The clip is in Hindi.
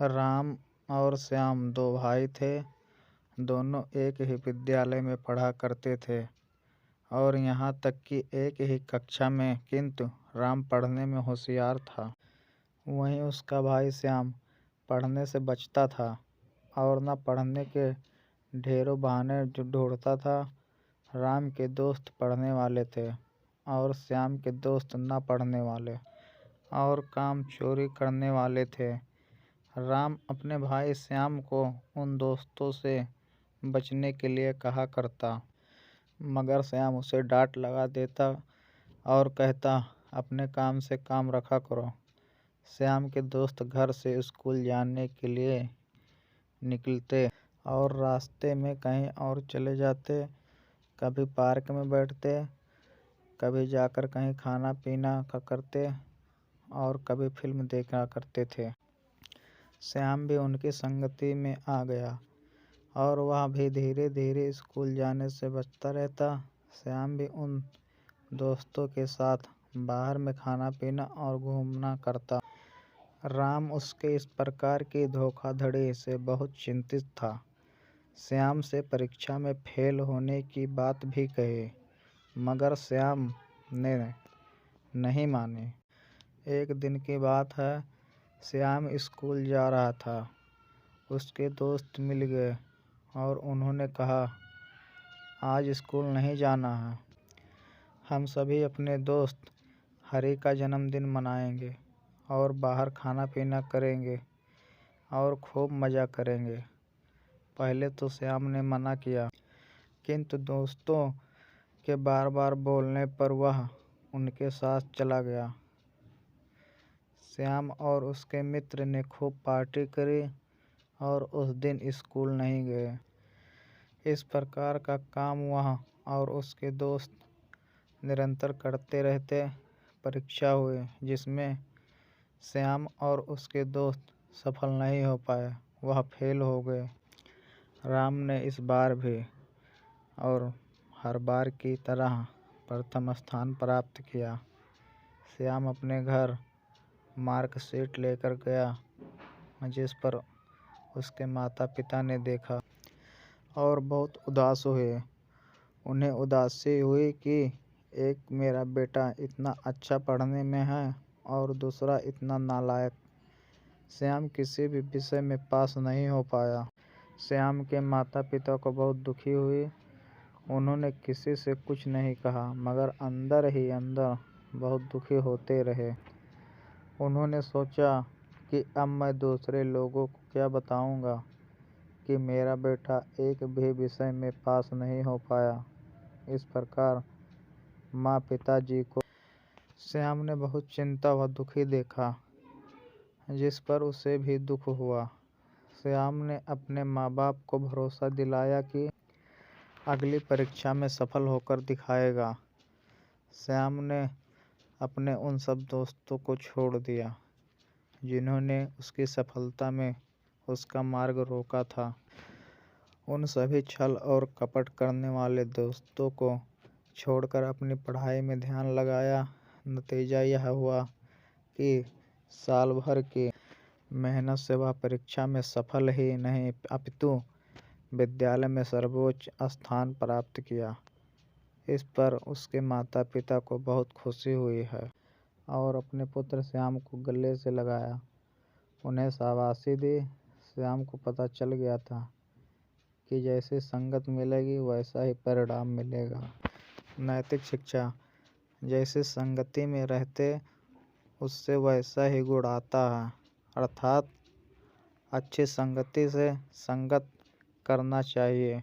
राम और श्याम दो भाई थे। दोनों एक ही विद्यालय में पढ़ा करते थे और यहाँ तक कि एक ही कक्षा में, किंतु राम पढ़ने में होशियार था। वहीं उसका भाई श्याम पढ़ने से बचता था और न पढ़ने के ढेरों बहाने ढूंढता था। राम के दोस्त पढ़ने वाले थे और श्याम के दोस्त न पढ़ने वाले और काम चोरी करने वाले थे। राम अपने भाई श्याम को उन दोस्तों से बचने के लिए कहा करता, मगर श्याम उसे डांट लगा देता और कहता, अपने काम से काम रखा करो। श्याम के दोस्त घर से स्कूल जाने के लिए निकलते और रास्ते में कहीं और चले जाते। कभी पार्क में बैठते, कभी जाकर कहीं खाना पीना करते और कभी फिल्म देखा करते थे। श्याम भी उनकी संगति में आ गया और वह भी धीरे धीरे स्कूल जाने से बचता रहता। श्याम भी उन दोस्तों के साथ बाहर में खाना पीना और घूमना करता। राम उसके इस प्रकार की धोखाधड़ी से बहुत चिंतित था। श्याम से परीक्षा में फेल होने की बात भी कही, मगर श्याम ने नहीं मानी। एक दिन की बात है, श्याम स्कूल जा रहा था। उसके दोस्त मिल गए और उन्होंने कहा, आज स्कूल नहीं जाना है। हम सभी अपने दोस्त हरि का जन्मदिन मनाएंगे और बाहर खाना पीना करेंगे और खूब मज़ा करेंगे। पहले तो श्याम ने मना किया, किंतु दोस्तों के बार बार बोलने पर वह उनके साथ चला गया। श्याम और उसके मित्र ने खूब पार्टी करी और उस दिन स्कूल नहीं गए। इस प्रकार का काम वह और उसके दोस्त निरंतर करते रहते। परीक्षा हुई जिसमें श्याम और उसके दोस्त सफल नहीं हो पाए, वह फेल हो गए। राम ने इस बार भी और हर बार की तरह प्रथम स्थान प्राप्त किया। श्याम अपने घर मार्कशीट लेकर गया, जिस पर उसके माता पिता ने देखा और बहुत उदास हुए। उन्हें उदासी हुई कि एक मेरा बेटा इतना अच्छा पढ़ने में है और दूसरा इतना नालायक। श्याम किसी भी विषय में पास नहीं हो पाया। श्याम के माता पिता को बहुत दुखी हुई। उन्होंने किसी से कुछ नहीं कहा, मगर अंदर ही अंदर बहुत दुखी होते रहे। उन्होंने सोचा कि अब मैं दूसरे लोगों को क्या बताऊंगा कि मेरा बेटा एक भी विषय में पास नहीं हो पाया। इस प्रकार माँ पिताजी को श्याम ने बहुत चिंता व दुखी देखा, जिस पर उसे भी दुख हुआ। श्याम ने अपने माँ बाप को भरोसा दिलाया कि अगली परीक्षा में सफल होकर दिखाएगा। श्याम ने अपने उन सब दोस्तों को छोड़ दिया जिन्होंने उसकी सफलता में उसका मार्ग रोका था। उन सभी छल और कपट करने वाले दोस्तों को छोड़कर अपनी पढ़ाई में ध्यान लगाया। नतीजा यह हुआ कि साल भर की मेहनत से वह परीक्षा में सफल ही नहीं अपितु विद्यालय में सर्वोच्च स्थान प्राप्त किया। इस पर उसके माता पिता को बहुत खुशी हुई है और अपने पुत्र श्याम को गले से लगाया, उन्हें शाबाशी दी। श्याम को पता चल गया था कि जैसी संगत मिलेगी वैसा ही परिणाम मिलेगा। नैतिक शिक्षा, जैसी संगति में रहते उससे वैसा ही गुण आता है, अर्थात अच्छी संगति से संगत करना चाहिए।